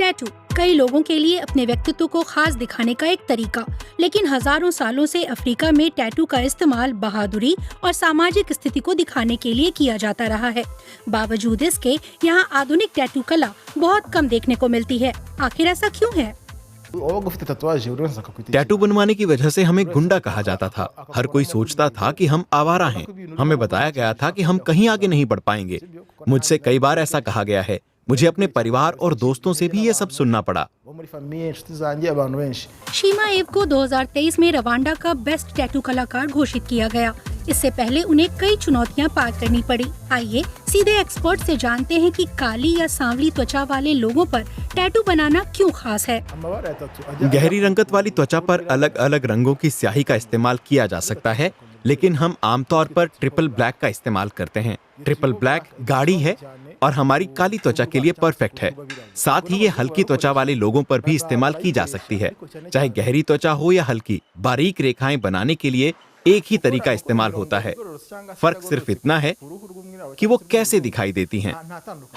Tattoo कई लोगों के लिए अपने व्यक्तित्व को खास दिखाने का एक तरीका, लेकिन हजारों सालों से अफ्रीका में टैटू का इस्तेमाल बहादुरी और सामाजिक स्थिति को दिखाने के लिए किया जाता रहा है। बावजूद इसके यहाँ आधुनिक टैटू कला बहुत कम देखने को मिलती है। आखिर ऐसा क्यों है? टैटू बनवाने की वजह से हमें गुंडा कहा जाता था। हर कोई सोचता था कि हम आवारा हैं। हमें बताया गया था कि हम कहीं आगे नहीं बढ़ पाएंगे। मुझसे कई बार ऐसा कहा गया है। मुझे अपने परिवार और दोस्तों से भी ये सब सुनना पड़ा। शिमाएव को 2023 में रवांडा का बेस्ट टैटू कलाकार घोषित किया गया। इससे पहले उन्हें कई चुनौतियां पार करनी पड़ी। आइए सीधे एक्सपर्ट से जानते हैं कि काली या सांवली त्वचा वाले लोगों पर टैटू बनाना क्यों खास है। गहरी रंगत वाली त्वचा पर अलग अलग रंगों की स्याही का इस्तेमाल किया जा सकता है, लेकिन हम आमतौर पर ट्रिपल ब्लैक का इस्तेमाल करते हैं। ट्रिपल ब्लैक गाढ़ी है और हमारी काली त्वचा के लिए परफेक्ट है। साथ ही ये हल्की त्वचा वाले लोगों पर भी इस्तेमाल की जा सकती है। चाहे गहरी त्वचा हो या हल्की, बारीक रेखाएं बनाने के लिए एक ही तरीका इस्तेमाल होता है। फर्क सिर्फ इतना है कि वो कैसे दिखाई देती हैं।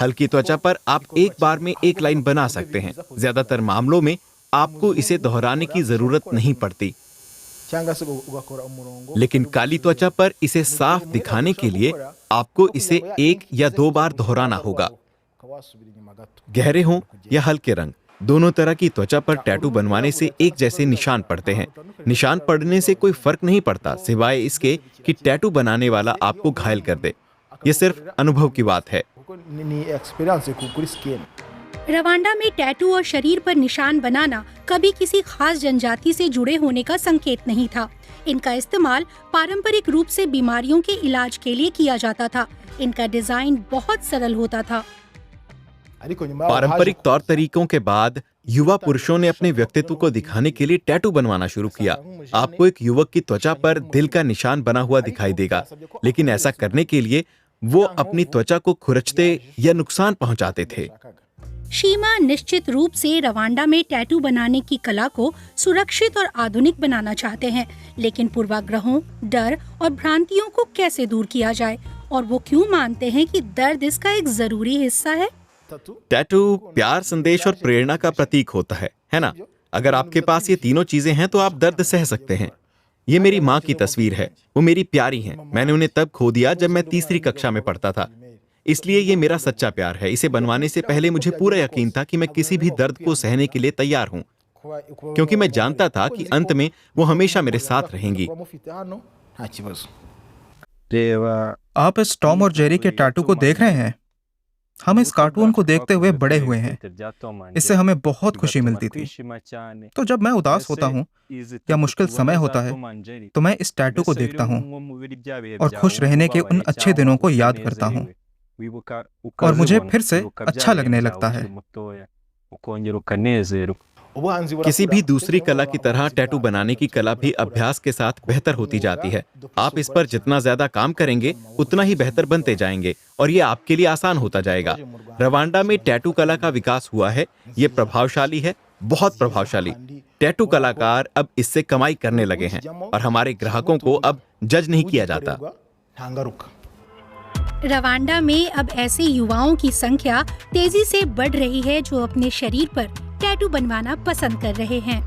हल्की त्वचा पर आप एक बार में एक लाइन बना सकते हैं। ज्यादातर मामलों में आपको इसे दोहराने की जरूरत नहीं पड़ती, लेकिन काली त्वचा पर इसे साफ दिखाने के लिए आपको इसे 1 या 2 बार दोहराना होगा। गहरे हों या हल्के रंग, दोनों तरह की त्वचा पर टैटू बनवाने से एक जैसे निशान पड़ते हैं। निशान पड़ने से कोई फर्क नहीं पड़ता, सिवाय इसके कि टैटू बनाने वाला आपको घायल कर दे। ये सिर्फ अनुभव की बात है। रवांडा में टैटू और शरीर पर निशान बनाना कभी किसी खास जनजाति से जुड़े होने का संकेत नहीं था। इनका इस्तेमाल पारंपरिक रूप से बीमारियों के इलाज के लिए किया जाता था। इनका डिजाइन बहुत सरल होता था। पारंपरिक तौर तरीकों के बाद युवा पुरुषों ने अपने व्यक्तित्व को दिखाने के लिए टैटू बनवाना शुरू किया। आपको एक युवक की त्वचा पर दिल का निशान बना हुआ दिखाई देगा, लेकिन ऐसा करने के लिए वो अपनी त्वचा को खुरचते या नुकसान पहुंचाते थे। शीमा निश्चित रूप से रवांडा में टैटू बनाने की कला को सुरक्षित और आधुनिक बनाना चाहते हैं, लेकिन पूर्वाग्रहों, डर और भ्रांतियों को कैसे दूर किया जाए, और वो क्यों मानते हैं कि दर्द इसका एक जरूरी हिस्सा है। टैटू प्यार, संदेश और प्रेरणा का प्रतीक होता है ना? अगर आपके पास ये तीनों चीजें हैं तो आप दर्द सह सकते हैं। ये मेरी माँ की तस्वीर है। वो मेरी प्यारी हैं। मैंने उन्हें तब खो दिया जब मैं 3री कक्षा में पढ़ता था। इसलिए ये मेरा सच्चा प्यार है। इसे बनवाने से पहले मुझे पूरा यकीन था कि मैं किसी भी दर्द को सहने के लिए तैयार हूँ, क्योंकि मैं जानता था कि अंत में वो हमेशा मेरे साथ रहेंगी। आप इस टॉम और जेरी के टैटू को देख रहे हैं। हम इस कार्टून को देखते हुए बड़े हुए हैं। इससे हमें बहुत खुशी मिलती थी। तो जब मैं उदास होता हूँ या मुश्किल समय होता है तो मैं इस टैटू को देखता हूँ और खुश रहने के उन अच्छे दिनों को याद करता हूँ, और मुझे फिर से अच्छा लगने लगता है। किसी भी दूसरी कला की तरह टैटू बनाने की कला भी अभ्यास के साथ बेहतर होती जाती है। आप इस पर जितना ज्यादा काम करेंगे उतना ही बेहतर बनते जाएंगे, और ये आपके लिए आसान होता जाएगा। रवांडा में टैटू कला का विकास हुआ है। ये प्रभावशाली है, बहुत प्रभावशाली। टैटू कलाकार अब इससे कमाई करने लगे हैं, और हमारे ग्राहकों को अब जज नहीं किया जाता। रवांडा में अब ऐसे युवाओं की संख्या तेजी से बढ़ रही है जो अपने शरीर पर टैटू बनवाना पसंद कर रहे हैं।